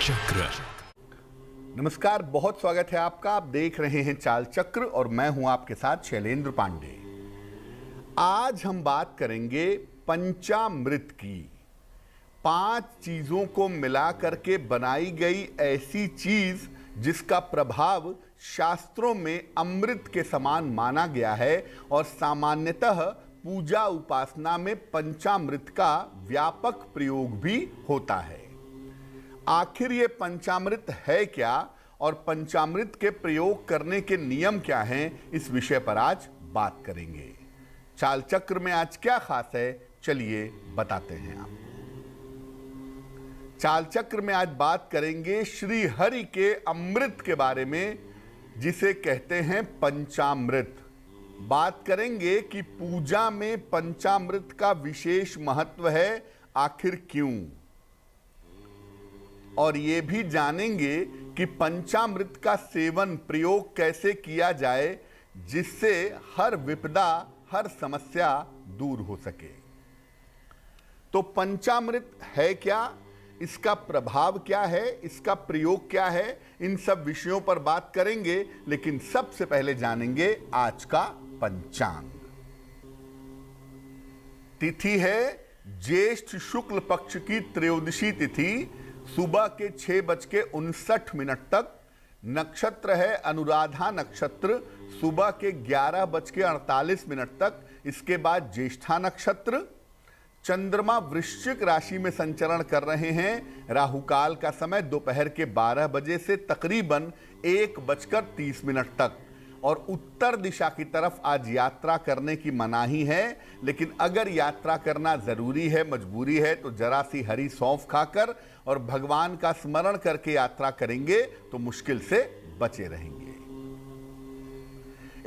चक्र। नमस्कार, बहुत स्वागत है आपका। आप देख रहे हैं चाल चक्र और मैं हूं आपके साथ शैलेंद्र पांडे। आज हम बात करेंगे पंचामृत की। 5 चीजों को मिला करके बनाई गई ऐसी चीज जिसका प्रभाव शास्त्रों में अमृत के समान माना गया है और सामान्यतः पूजा उपासना में पंचामृत का व्यापक प्रयोग भी होता है। आखिर ये पंचामृत है क्या और पंचामृत के प्रयोग करने के नियम क्या हैं, इस विषय पर आज बात करेंगे। चाल चक्र में आज क्या खास है, चलिए बताते हैं आपको। चाल चक्र में आज बात करेंगे श्री हरि के अमृत के बारे में, जिसे कहते हैं पंचामृत। बात करेंगे कि पूजा में पंचामृत का विशेष महत्व है, आखिर क्यों, और ये भी जानेंगे कि पंचामृत का सेवन प्रयोग कैसे किया जाए जिससे हर विपदा, हर समस्या दूर हो सके। तो पंचामृत है क्या, इसका प्रभाव क्या है, इसका प्रयोग क्या है, इन सब विषयों पर बात करेंगे। लेकिन सबसे पहले जानेंगे आज का पंचांग। तिथि है ज्येष्ठ शुक्ल पक्ष की त्रयोदशी तिथि, सुबह के 6:59 तक। नक्षत्र है अनुराधा नक्षत्र, सुबह के 11:48 तक। इसके बाद ज्येष्ठा नक्षत्र। चंद्रमा वृश्चिक राशि में संचरण कर रहे हैं। राहुकाल का समय दोपहर के 12 बजे से तकरीबन 1:30 तक। और उत्तर दिशा की तरफ आज यात्रा करने की मनाही है, लेकिन अगर यात्रा करना जरूरी है, मजबूरी है, तो जरा सी हरी सौंफ खाकर और भगवान का स्मरण करके यात्रा करेंगे तो मुश्किल से बचे रहेंगे।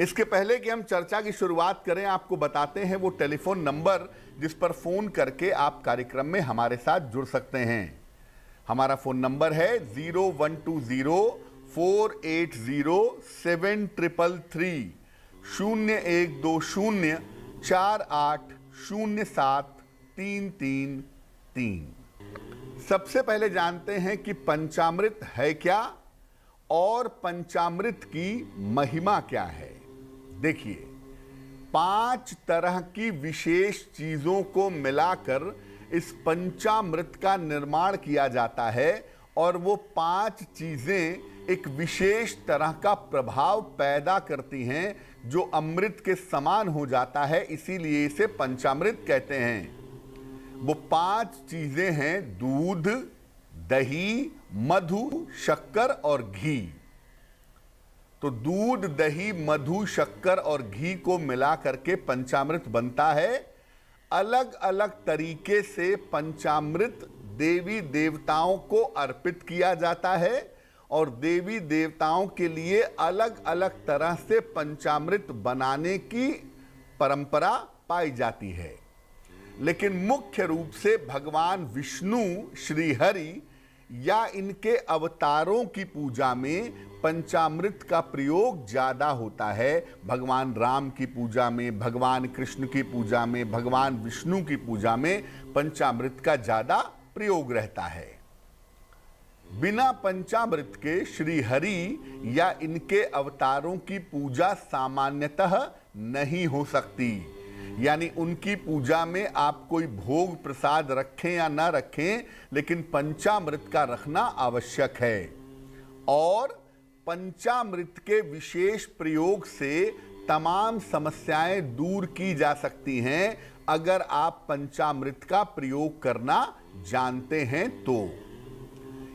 इसके पहले कि हम चर्चा की शुरुआत करें, आपको बताते हैं वो टेलीफोन नंबर जिस पर फोन करके आप कार्यक्रम में हमारे साथ जुड़ सकते हैं। हमारा फोन नंबर है 0120-480-7333 0120-4807-333। सबसे पहले जानते हैं कि पंचामृत है क्या और पंचामृत की महिमा क्या है। देखिए, 5 तरह की विशेष चीजों को मिलाकर इस पंचामृत का निर्माण किया जाता है और वो 5 चीजें एक विशेष तरह का प्रभाव पैदा करती हैं जो अमृत के समान हो जाता है, इसीलिए इसे पंचामृत कहते हैं। वो 5 चीजें हैं दूध, दही, मधु, शक्कर और घी। तो दूध, दही, मधु, शक्कर और घी को मिला करके पंचामृत बनता है। अलग अलग तरीके से पंचामृत देवी देवताओं को अर्पित किया जाता है और देवी देवताओं के लिए अलग अलग तरह से पंचामृत बनाने की परंपरा पाई जाती है। लेकिन मुख्य रूप से भगवान विष्णु, श्री हरि या इनके अवतारों की पूजा में पंचामृत का प्रयोग ज्यादा होता है। भगवान राम की पूजा में, भगवान कृष्ण की पूजा में, भगवान विष्णु की पूजा में पंचामृत का ज्यादा प्रयोग रहता है। बिना पंचामृत के श्री हरि या इनके अवतारों की पूजा सामान्यतः नहीं हो सकती। यानी उनकी पूजा में आप कोई भोग प्रसाद रखें या ना रखें, लेकिन पंचामृत का रखना आवश्यक है। और पंचामृत के विशेष प्रयोग से तमाम समस्याएं दूर की जा सकती हैं अगर आप पंचामृत का प्रयोग करना जानते हैं तो।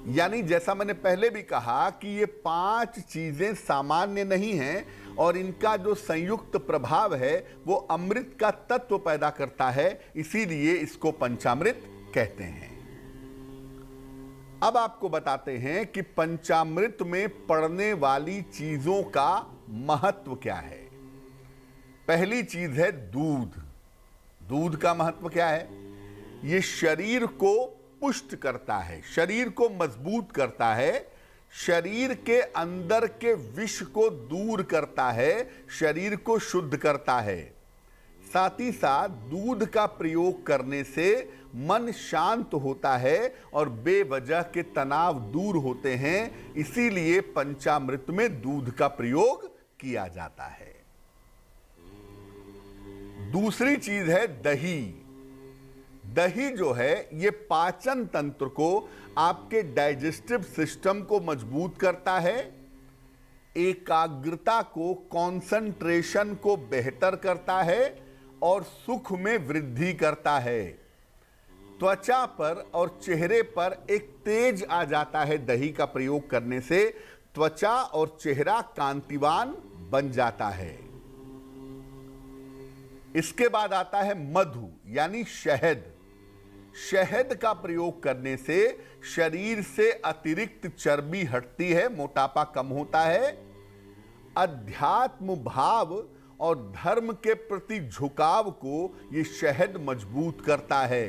यानी जैसा मैंने पहले भी कहा कि ये 5 चीजें सामान्य नहीं हैं और इनका जो संयुक्त प्रभाव है वो अमृत का तत्व पैदा करता है, इसीलिए इसको पंचामृत कहते हैं। अब आपको बताते हैं कि पंचामृत में पड़ने वाली चीजों का महत्व क्या है। पहली चीज है दूध। दूध का महत्व क्या है? ये शरीर को पुष्ट करता है, शरीर को मजबूत करता है, शरीर के अंदर के विष को दूर करता है, शरीर को शुद्ध करता है। साथ ही साथ दूध का प्रयोग करने से मन शांत होता है और बेवजह के तनाव दूर होते हैं। इसीलिए पंचामृत में दूध का प्रयोग किया जाता है। दूसरी चीज है दही। दही जो है ये पाचन तंत्र को, आपके डाइजेस्टिव सिस्टम को मजबूत करता है, एकाग्रता को, कंसंट्रेशन को बेहतर करता है और सुख में वृद्धि करता है। त्वचा पर और चेहरे पर एक तेज आ जाता है दही का प्रयोग करने से। त्वचा और चेहरा कांतिवान बन जाता है। इसके बाद आता है मधु यानी शहद। शहद का प्रयोग करने से शरीर से अतिरिक्त चर्बी हटती है, मोटापा कम होता है। अध्यात्म भाव और धर्म के प्रति झुकाव को यह शहद मजबूत करता है।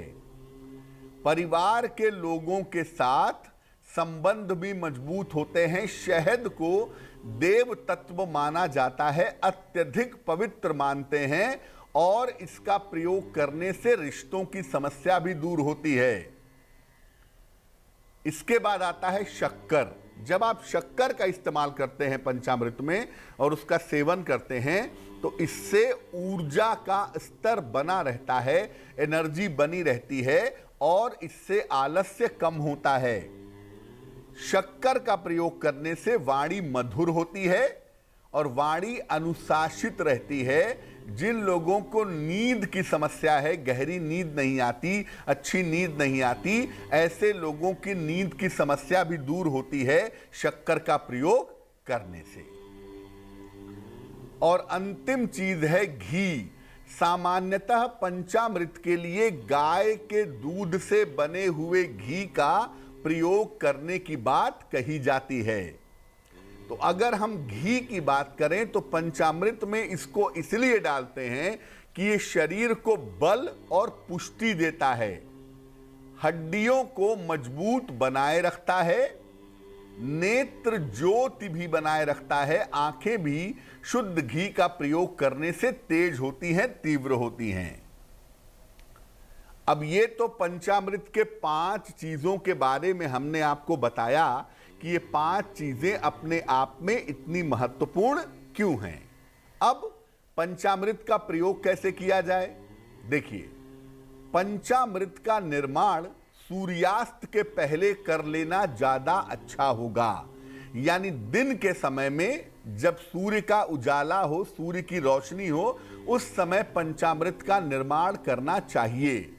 परिवार के लोगों के साथ संबंध भी मजबूत होते हैं। शहद को देव तत्व माना जाता है, अत्यधिक पवित्र मानते हैं और इसका प्रयोग करने से रिश्तों की समस्या भी दूर होती है। इसके बाद आता है शक्कर। जब आप शक्कर का इस्तेमाल करते हैं पंचामृत में और उसका सेवन करते हैं तो इससे ऊर्जा का स्तर बना रहता है, एनर्जी बनी रहती है और इससे आलस्य कम होता है। शक्कर का प्रयोग करने से वाणी मधुर होती है और वाणी अनुशासित रहती है। जिन लोगों को नींद की समस्या है, गहरी नींद नहीं आती, अच्छी नींद नहीं आती, ऐसे लोगों की नींद की समस्या भी दूर होती है शक्कर का प्रयोग करने से। और अंतिम चीज है घी। सामान्यतः पंचामृत के लिए गाय के दूध से बने हुए घी का प्रयोग करने की बात कही जाती है। तो अगर हम घी की बात करें तो पंचामृत में इसको इसलिए डालते हैं कि ये शरीर को बल और पुष्टि देता है, हड्डियों को मजबूत बनाए रखता है, नेत्र ज्योति भी बनाए रखता है। आंखें भी शुद्ध घी का प्रयोग करने से तेज होती हैं, तीव्र होती हैं। अब ये तो पंचामृत के 5 चीजों के बारे में हमने आपको बताया कि ये 5 चीजें अपने आप में इतनी महत्वपूर्ण क्यों हैं। अब पंचामृत का प्रयोग कैसे किया जाए? देखिए, पंचामृत का निर्माण सूर्यास्त के पहले कर लेना ज्यादा अच्छा होगा। यानी दिन के समय में जब सूर्य का उजाला हो, सूर्य की रोशनी हो, उस समय पंचामृत का निर्माण करना चाहिए।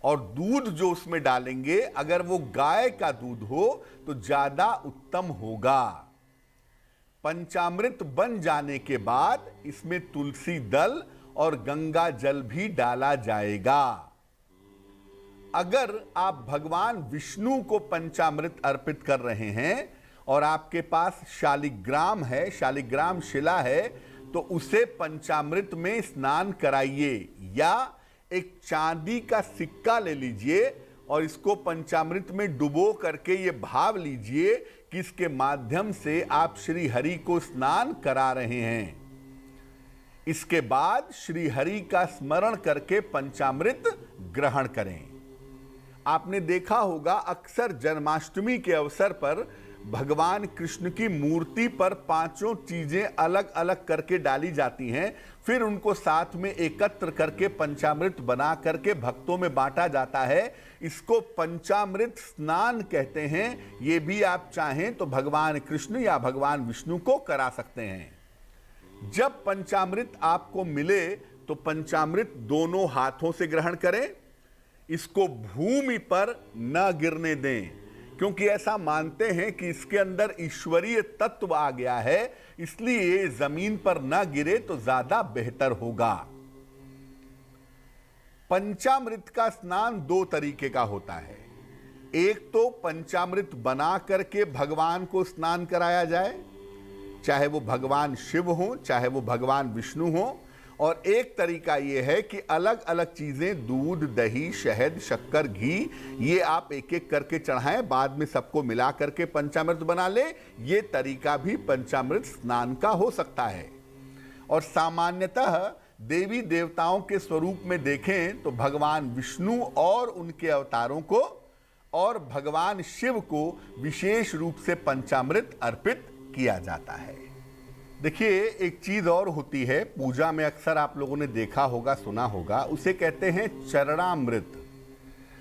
और दूध जो उसमें डालेंगे अगर वो गाय का दूध हो तो ज्यादा उत्तम होगा। पंचामृत बन जाने के बाद इसमें तुलसी दल और गंगा जल भी डाला जाएगा। अगर आप भगवान विष्णु को पंचामृत अर्पित कर रहे हैं और आपके पास शालिग्राम है, शालिग्राम शिला है, तो उसे पंचामृत में स्नान कराइए या एक चांदी का सिक्का ले लीजिए और इसको पंचामृत में डुबो करके ये भाव लीजिए कि इसके माध्यम से आप श्री हरि को स्नान करा रहे हैं। इसके बाद श्री हरि का स्मरण करके पंचामृत ग्रहण करें। आपने देखा होगा अक्सर जन्माष्टमी के अवसर पर भगवान कृष्ण की मूर्ति पर 5 चीजें अलग अलग करके डाली जाती हैं, फिर उनको साथ में एकत्र करके पंचामृत बना करके भक्तों में बांटा जाता है। इसको पंचामृत स्नान कहते हैं। ये भी आप चाहें तो भगवान कृष्ण या भगवान विष्णु को करा सकते हैं। जब पंचामृत आपको मिले तो पंचामृत दोनों हाथों से ग्रहण करें। इसको भूमि पर न गिरने दें, क्योंकि ऐसा मानते हैं कि इसके अंदर ईश्वरीय तत्व आ गया है, इसलिए जमीन पर न गिरे तो ज्यादा बेहतर होगा। पंचामृत का स्नान 2 तरीके का होता है। एक तो पंचामृत बना करके भगवान को स्नान कराया जाए, चाहे वो भगवान शिव हो चाहे वो भगवान विष्णु हो। और एक तरीका यह है कि अलग अलग चीजें, दूध, दही, शहद, शक्कर, घी, ये आप एक एक करके चढ़ाएं, बाद में सबको मिला करके पंचामृत बना ले। ये तरीका भी पंचामृत स्नान का हो सकता है। और सामान्यतः देवी देवताओं के स्वरूप में देखें तो भगवान विष्णु और उनके अवतारों को और भगवान शिव को विशेष रूप से पंचामृत अर्पित किया जाता है। देखिए, एक चीज और होती है, पूजा में अक्सर आप लोगों ने देखा होगा, सुना होगा, उसे कहते हैं चरणामृत।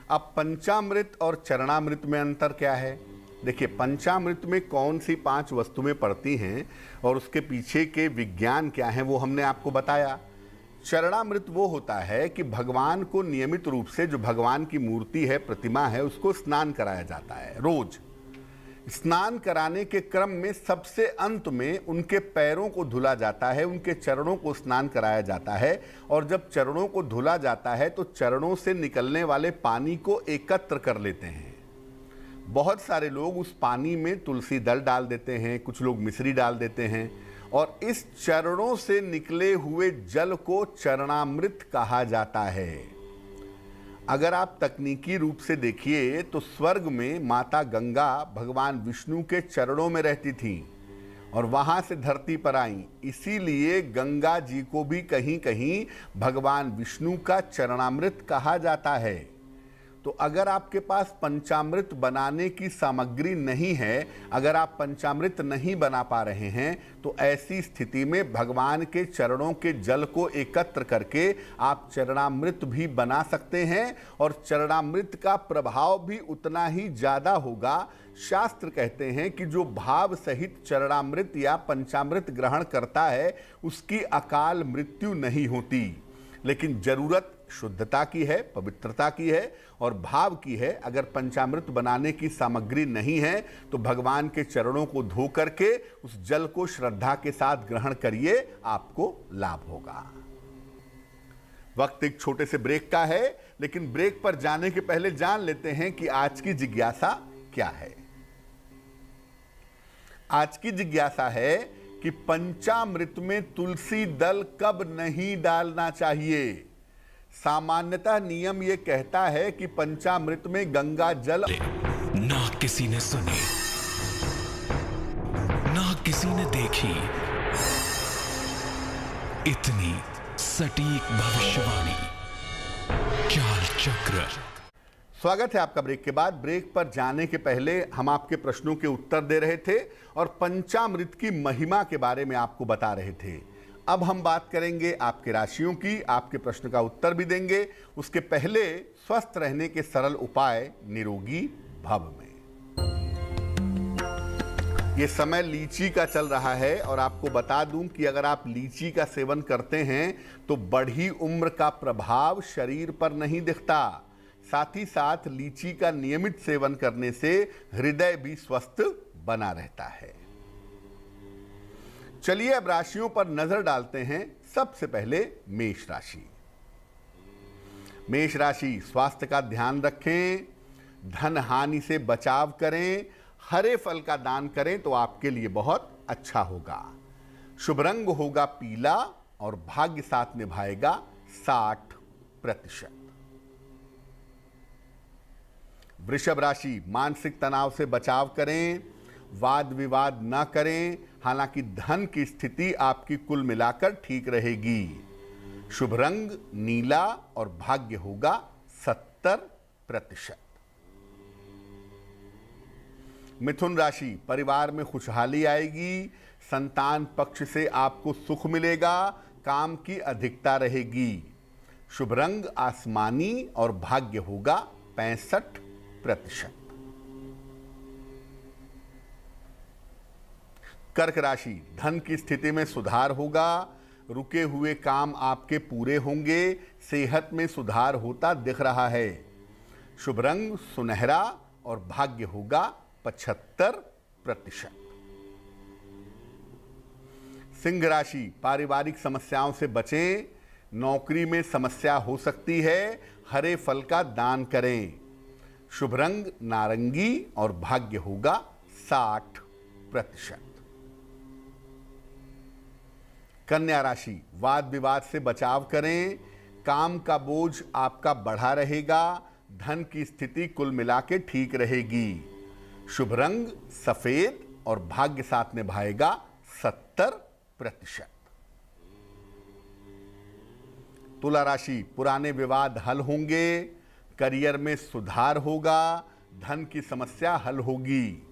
अब पंचामृत और चरणामृत में अंतर क्या है? देखिए, पंचामृत में कौन सी 5 वस्तुएं पड़ती हैं और उसके पीछे के विज्ञान क्या हैं वो हमने आपको बताया। चरणामृत वो होता है कि भगवान को नियमित रूप से, जो भगवान की मूर्ति है, प्रतिमा है, उसको स्नान कराया जाता है। रोज स्नान कराने के क्रम में सबसे अंत में उनके पैरों को धुला जाता है, उनके चरणों को स्नान कराया जाता है। और जब चरणों को धुला जाता है तो चरणों से निकलने वाले पानी को एकत्र कर लेते हैं। बहुत सारे लोग उस पानी में तुलसी दल डाल देते हैं, कुछ लोग मिश्री डाल देते हैं, और इस चरणों से निकले हुए जल को चरणामृत कहा जाता है। अगर आप तकनीकी रूप से देखिए तो स्वर्ग में माता गंगा भगवान विष्णु के चरणों में रहती थी और वहां से धरती पर आई, इसीलिए गंगा जी को भी कहीं कहीं भगवान विष्णु का चरणामृत कहा जाता है। तो अगर आपके पास पंचामृत बनाने की सामग्री नहीं है, अगर आप पंचामृत नहीं बना पा रहे हैं, तो ऐसी स्थिति में भगवान के चरणों के जल को एकत्र करके आप चरणामृत भी बना सकते हैं और चरणामृत का प्रभाव भी उतना ही ज़्यादा होगा। शास्त्र कहते हैं कि जो भाव सहित चरणामृत या पंचामृत ग्रहण करता है उसकी अकाल मृत्यु नहीं होती, लेकिन जरूरत शुद्धता की है, पवित्रता की है और भाव की है। अगर पंचामृत बनाने की सामग्री नहीं है तो भगवान के चरणों को धो करके उस जल को श्रद्धा के साथ ग्रहण करिए, आपको लाभ होगा। वक्त एक छोटे से ब्रेक का है, लेकिन ब्रेक पर जाने के पहले जान लेते हैं कि आज की जिज्ञासा क्या है। आज की जिज्ञासा है कि पंचामृत में तुलसी दल कब नहीं डालना चाहिए। सामान्यतः नियम यह कहता है कि पंचामृत में गंगा जल ना किसी ने सुनी, ना किसी ने देखी इतनी सटीक भविष्यवाणी। चाल चक्र। स्वागत है आपका ब्रेक के बाद। ब्रेक पर जाने के पहले हम आपके प्रश्नों के उत्तर दे रहे थे और पंचामृत की महिमा के बारे में आपको बता रहे थे। अब हम बात करेंगे आपके राशियों की, आपके प्रश्न का उत्तर भी देंगे। उसके पहले स्वस्थ रहने के सरल उपाय निरोगी भव में। ये समय लीची का चल रहा है और आपको बता दूं कि अगर आप लीची का सेवन करते हैं तो बढ़ी उम्र का प्रभाव शरीर पर नहीं दिखता। साथ ही साथ लीची का नियमित सेवन करने से हृदय भी स्वस्थ बना रहता है। चलिए अब राशियों पर नजर डालते हैं। सबसे पहले मेष राशि। मेष राशि, स्वास्थ्य का ध्यान रखें, धन हानि से बचाव करें, हरे फल का दान करें तो आपके लिए बहुत अच्छा होगा। शुभ रंग होगा पीला और भाग्य साथ निभाएगा 60%। वृषभ राशि, मानसिक तनाव से बचाव करें, वाद विवाद न करें, हालांकि धन की स्थिति आपकी कुल मिलाकर ठीक रहेगी। शुभ रंग नीला और भाग्य होगा 70%। मिथुन राशि, परिवार में खुशहाली आएगी, संतान पक्ष से आपको सुख मिलेगा, काम की अधिकता रहेगी। शुभ रंग आसमानी और भाग्य होगा 65%। कर्क राशि, धन की स्थिति में सुधार होगा, रुके हुए काम आपके पूरे होंगे, सेहत में सुधार होता दिख रहा है। शुभ रंग सुनहरा और भाग्य होगा 75%। सिंह राशि, पारिवारिक समस्याओं से बचें, नौकरी में समस्या हो सकती है, हरे फल का दान करें। शुभ रंग नारंगी और भाग्य होगा 60%। कन्या राशि, वाद विवाद से बचाव करें, काम का बोझ आपका बढ़ा रहेगा, धन की स्थिति कुल मिला के ठीक रहेगी। शुभ रंग सफेद और भाग्य साथ निभाएगा 70%। तुला राशि, पुराने विवाद हल होंगे, करियर में सुधार होगा, धन की समस्या हल होगी।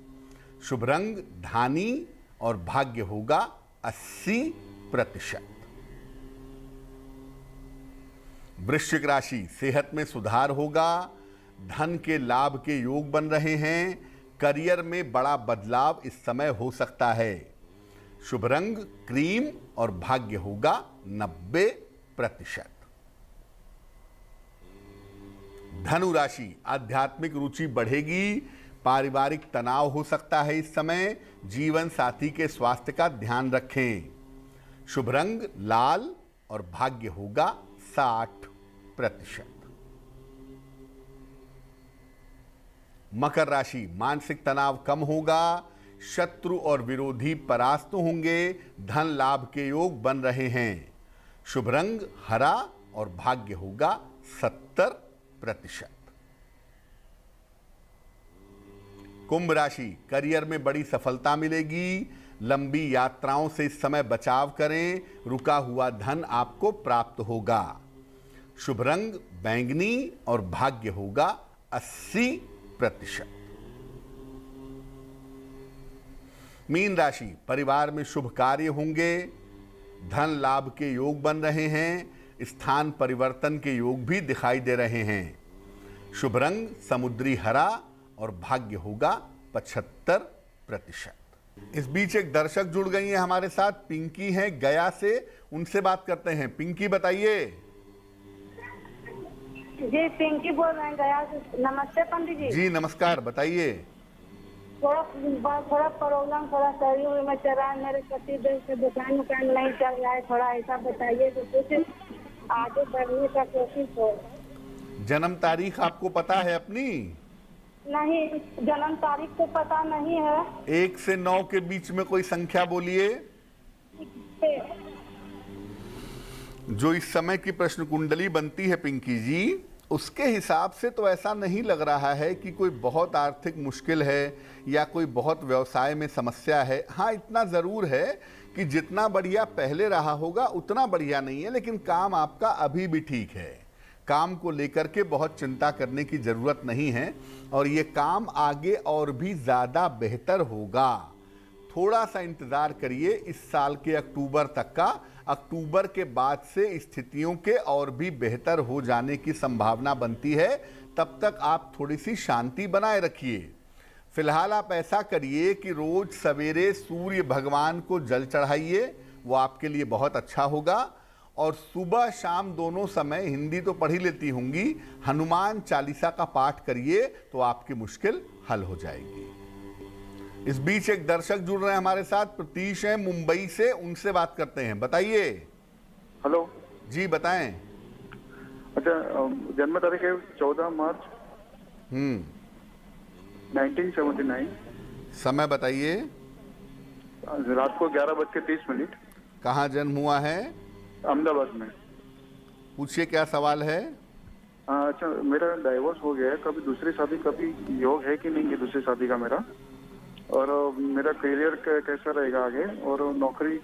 शुभ रंग धानी और भाग्य होगा 80%। वृश्चिक राशि, सेहत में सुधार होगा, धन के लाभ के योग बन रहे हैं, करियर में बड़ा बदलाव इस समय हो सकता है। शुभ रंग क्रीम और भाग्य होगा 90%। धनु राशि, आध्यात्मिक रुचि बढ़ेगी, पारिवारिक तनाव हो सकता है इस समय, जीवन साथी के स्वास्थ्य का ध्यान रखें। शुभ रंग लाल और भाग्य होगा 60%। मकर राशि, मानसिक तनाव कम होगा, शत्रु और विरोधी परास्त होंगे, धन लाभ के योग बन रहे हैं। शुभ रंग हरा और भाग्य होगा 70%। कुंभ राशि, करियर में बड़ी सफलता मिलेगी, लंबी यात्राओं से इस समय बचाव करें, रुका हुआ धन आपको प्राप्त होगा। शुभ रंग बैंगनी और भाग्य होगा 80%। मीन राशि, परिवार में शुभ कार्य होंगे, धन लाभ के योग बन रहे हैं, स्थान परिवर्तन के योग भी दिखाई दे रहे हैं। शुभ रंग समुद्री हरा और भाग्य होगा 75%। इस बीच एक दर्शक जुड़ गई हैं हमारे साथ, पिंकी हैं गया से, उनसे बात करते हैं। पिंकी बताइए। जी पिंकी बोल रहे हैं गया से। नमस्ते पंडित जी। जी नमस्कार, बताइए। थोड़ा प्रॉब्लम, थोड़ा शरीर में चल रहा है, मेरे पति देव से दुकान नहीं चल रहा है, थोड़ा ऐसा बताइए तो कुछ आगे बढ़ने का कोशिश हो। जन्म तारीख आपको पता है अपनी? नहीं, जन्म तारीख तो पता नहीं है। 1 से 9 के बीच में कोई संख्या बोलिए। जो इस समय की प्रश्न कुंडली बनती है पिंकी जी, उसके हिसाब से तो ऐसा नहीं लग रहा है कि कोई बहुत आर्थिक मुश्किल है या कोई बहुत व्यवसाय में समस्या है। हाँ, इतना ज़रूर है कि जितना बढ़िया पहले रहा होगा उतना बढ़िया नहीं है, लेकिन काम आपका अभी भी ठीक है। काम को लेकर के बहुत चिंता करने की ज़रूरत नहीं है और ये काम आगे और भी ज़्यादा बेहतर होगा। थोड़ा सा इंतज़ार करिए इस साल के अक्टूबर तक का। अक्टूबर के बाद से स्थितियों के और भी बेहतर हो जाने की संभावना बनती है। तब तक आप थोड़ी सी शांति बनाए रखिए। फिलहाल आप ऐसा करिए कि रोज सवेरे सूर्य भगवान को जल चढ़ाइए, वो आपके लिए बहुत अच्छा होगा। और सुबह शाम दोनों समय, हिंदी तो पढ़ी लेती होंगी, हनुमान चालीसा का पाठ करिए तो आपकी मुश्किल हल हो जाएगी। इस बीच एक दर्शक जुड़ रहे हैं हमारे साथ, प्रतीश हैं मुंबई से, उनसे बात करते हैं। बताइए। हेलो जी बताएं। अच्छा, जन्म तारीख है 14 मार्च 1979। समय बताइए। रात को 11:30। कहाँ जन्म हुआ है? अहमदाबाद में। पूछिए क्या सवाल है। अच्छा, मेरा डाइवोर्स हो गया है, कभी दूसरी शादी, कभी योग है कि नहीं है दूसरी शादी का मेरा, और मेरा करियर कैसा रहेगा आगे, और नौकरी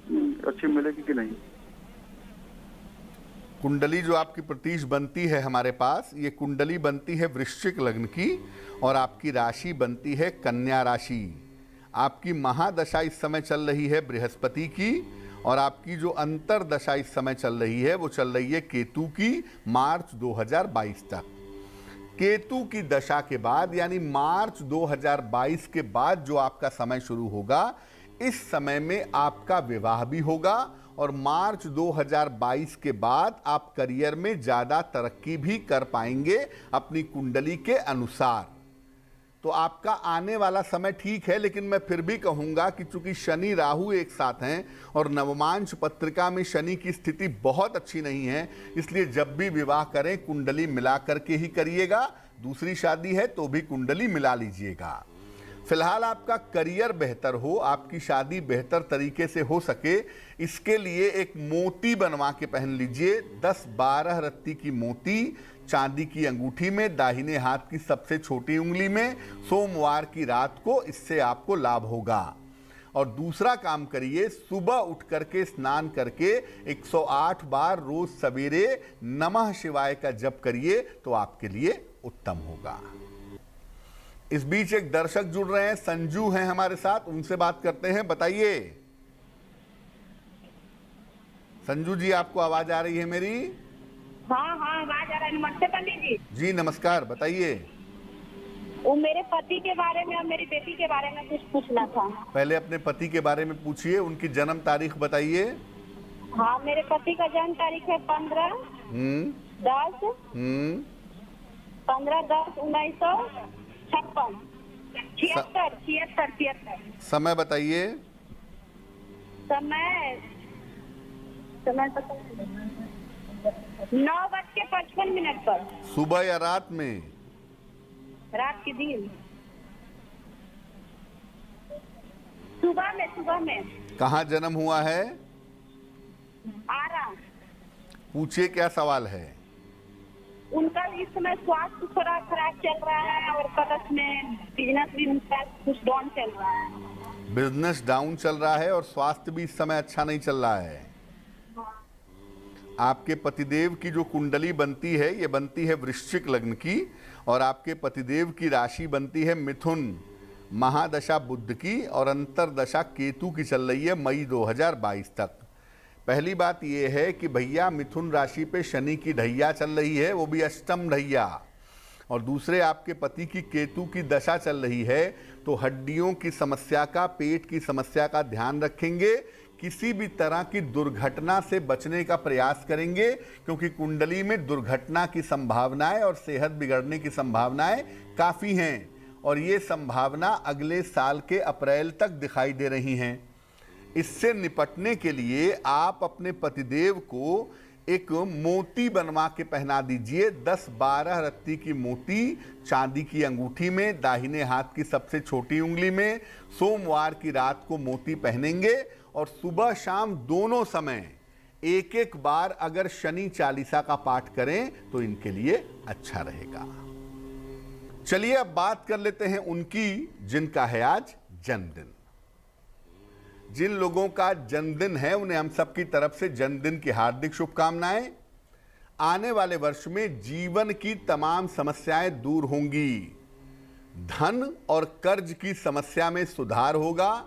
अच्छी मिलेगी कि नहीं। कुंडली जो आपकी प्रतीश बनती है हमारे पास, ये कुंडली बनती है वृश्चिक लग्न की और आपकी राशि बनती है कन्या राशि। आपकी महादशा इस समय चल रही है बृहस्पति की, और आपकी जो अंतर दशा इस समय चल रही है वो चल रही है केतु की, मार्च 2022 तक। केतु की दशा के बाद यानी मार्च 2022 के बाद जो आपका समय शुरू होगा, इस समय में आपका विवाह भी होगा और मार्च 2022 के बाद आप करियर में ज़्यादा तरक्की भी कर पाएंगे अपनी कुंडली के अनुसार। तो आपका आने वाला समय ठीक है, लेकिन मैं फिर भी कहूँगा कि चूंकि शनि राहु एक साथ हैं और नवमांश पत्रिका में शनि की स्थिति बहुत अच्छी नहीं है, इसलिए जब भी विवाह करें कुंडली मिला करके ही करिएगा। दूसरी शादी है तो भी कुंडली मिला लीजिएगा। फिलहाल आपका करियर बेहतर हो, आपकी शादी बेहतर तरीके से हो सके, इसके लिए एक मोती बनवा के पहन लीजिए। 10-12 रत्ती की मोती चांदी की अंगूठी में, दाहिने हाथ की सबसे छोटी उंगली में, सोमवार की रात को, इससे आपको लाभ होगा। और दूसरा काम करिए, सुबह उठ करके स्नान करके 108 बार रोज सवेरे नमः शिवाय का जप करिए तो आपके लिए उत्तम होगा। इस बीच एक दर्शक जुड़ रहे हैं, संजू हैं हमारे साथ, उनसे बात करते हैं। बताइए संजू जी, आपको आवाज आ रही है मेरी? हाँ आवाज आ रहा है। नमस्ते पंडित जी। जी नमस्कार, बताइए। वो मेरे पति के बारे में और मेरी बेटी के बारे में कुछ पूछना था। पहले अपने पति के बारे में पूछिए, उनकी जन्म तारीख बताइए। हाँ, मेरे पति का जन्म तारीख है 15/10/1956। 76। समय बताइए। समय 9:55 पर। सुबह या रात में? रात के दिन। सुबह में। कहाँ जन्म हुआ है? आरा। पूछिए क्या सवाल है। उनका इस समय स्वास्थ्य थोड़ा खराब चल रहा है और प्लस में बिजनेस भी उनका कुछ डाउन चल रहा है। बिजनेस डाउन चल रहा है और स्वास्थ्य भी इस समय अच्छा नहीं चल रहा है। आपके पतिदेव की जो कुंडली बनती है, ये बनती है वृश्चिक लग्न की, और आपके पतिदेव की राशि बनती है मिथुन। महादशा बुध की और अंतरदशा केतु की चल रही है मई 2022 तक। पहली बात यह है कि भैया मिथुन राशि पे शनि की ढैया चल रही है, वो भी अष्टम ढैया, और दूसरे आपके पति की केतु की दशा चल रही है। तो हड्डियों की समस्या का, पेट की समस्या का ध्यान रखेंगे। किसी भी तरह की दुर्घटना से बचने का प्रयास करेंगे, क्योंकि कुंडली में दुर्घटना की संभावनाएं और सेहत बिगड़ने की संभावनाएं काफ़ी हैं, और ये संभावना अगले साल के अप्रैल तक दिखाई दे रही हैं। इससे निपटने के लिए आप अपने पतिदेव को एक मोती बनवा के पहना दीजिए। 10-12 रत्ती की मोती चांदी की अंगूठी में, दाहिने हाथ की सबसे छोटी उंगली में। सोमवार की रात को मोती पहनेंगे और सुबह शाम दोनों समय एक बार अगर शनि चालीसा का पाठ करें तो इनके लिए अच्छा रहेगा। चलिए अब बात कर लेते हैं उनकी जिनका है आज जन्मदिन। जिन लोगों का जन्मदिन है उन्हें हम सबकी तरफ से जन्मदिन की हार्दिक शुभकामनाएं। आने वाले वर्ष में जीवन की तमाम समस्याएं दूर होंगी। धन और कर्ज की समस्या में सुधार होगा।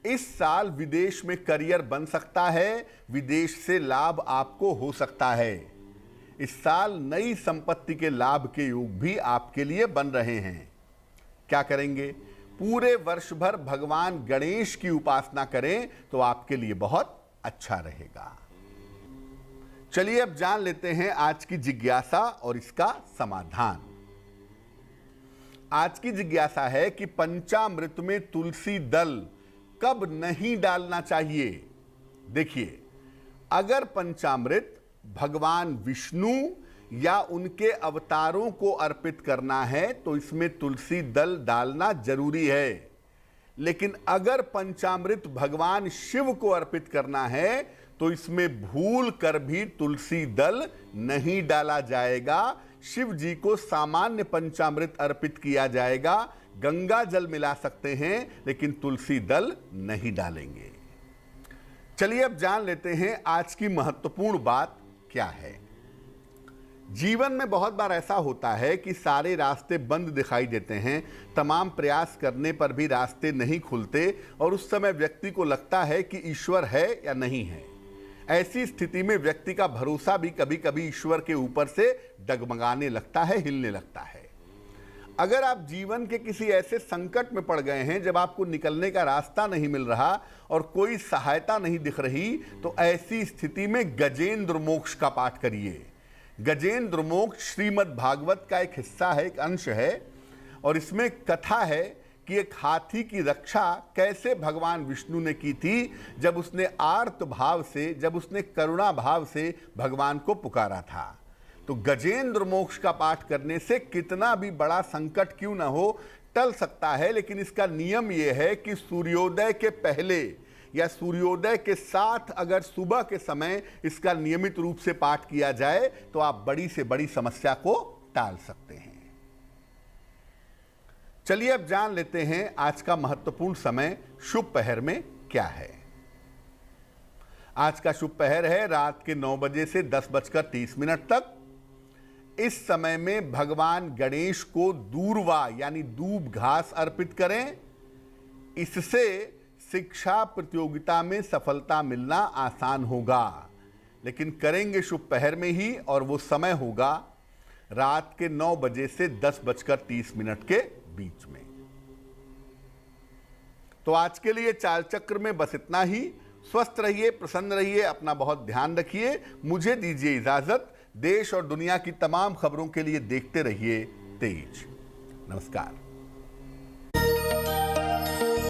इस साल विदेश में करियर बन सकता है, विदेश से लाभ आपको हो सकता है। इस साल नई संपत्ति के लाभ के योग भी आपके लिए बन रहे हैं। क्या करेंगे? पूरे वर्ष भर भगवान गणेश की उपासना करें तो आपके लिए बहुत अच्छा रहेगा। चलिए अब जान लेते हैं आज की जिज्ञासा और इसका समाधान। आज की जिज्ञासा है कि पंचामृत में तुलसी दल कब नहीं डालना चाहिए। देखिए, अगर पंचामृत भगवान विष्णु या उनके अवतारों को अर्पित करना है तो इसमें तुलसी दल डालना जरूरी है। लेकिन अगर पंचामृत भगवान शिव को अर्पित करना है तो इसमें भूल कर भी तुलसी दल नहीं डाला जाएगा। शिव जी को सामान्य पंचामृत अर्पित किया जाएगा। गंगा जल मिला सकते हैं लेकिन तुलसी दल नहीं डालेंगे। चलिए अब जान लेते हैं आज की महत्वपूर्ण बात क्या है। जीवन में बहुत बार ऐसा होता है कि सारे रास्ते बंद दिखाई देते हैं, तमाम प्रयास करने पर भी रास्ते नहीं खुलते और उस समय व्यक्ति को लगता है कि ईश्वर है या नहीं है। ऐसी स्थिति में व्यक्ति का भरोसा भी कभी कभी ईश्वर के ऊपर से डगमगाने लगता है, हिलने लगता है। अगर आप जीवन के किसी ऐसे संकट में पड़ गए हैं जब आपको निकलने का रास्ता नहीं मिल रहा और कोई सहायता नहीं दिख रही, तो ऐसी स्थिति में गजेंद्र मोक्ष का पाठ करिए। गजेंद्र मोक्ष श्रीमद् भागवत का एक हिस्सा है, एक अंश है, और इसमें कथा है कि एक हाथी की रक्षा कैसे भगवान विष्णु ने की थी जब उसने आर्त भाव से, जब उसने करुणा भाव से भगवान को पुकारा था। तो गजेंद्र मोक्ष का पाठ करने से कितना भी बड़ा संकट क्यों ना हो टल सकता है। लेकिन इसका नियम यह है कि सूर्योदय के पहले या सूर्योदय के साथ अगर सुबह के समय इसका नियमित रूप से पाठ किया जाए तो आप बड़ी से बड़ी समस्या को टाल सकते हैं। चलिए अब जान लेते हैं आज का महत्वपूर्ण समय शुभ पहर में क्या है। आज का शुभ पहर है रात के 9 बजे से 10:30 तक। इस समय में भगवान गणेश को दूर्वा यानी दूब घास अर्पित करें। इससे शिक्षा प्रतियोगिता में सफलता मिलना आसान होगा, लेकिन करेंगे शुभ पहर में ही, और वो समय होगा रात के 9 बजे से 10:30 के बीच में। तो आज के लिए चाल चक्र में बस इतना ही। स्वस्थ रहिए, प्रसन्न रहिए, अपना बहुत ध्यान रखिए। मुझे दीजिए इजाजत। देश और दुनिया की तमाम खबरों के लिए देखते रहिए तेज। नमस्कार।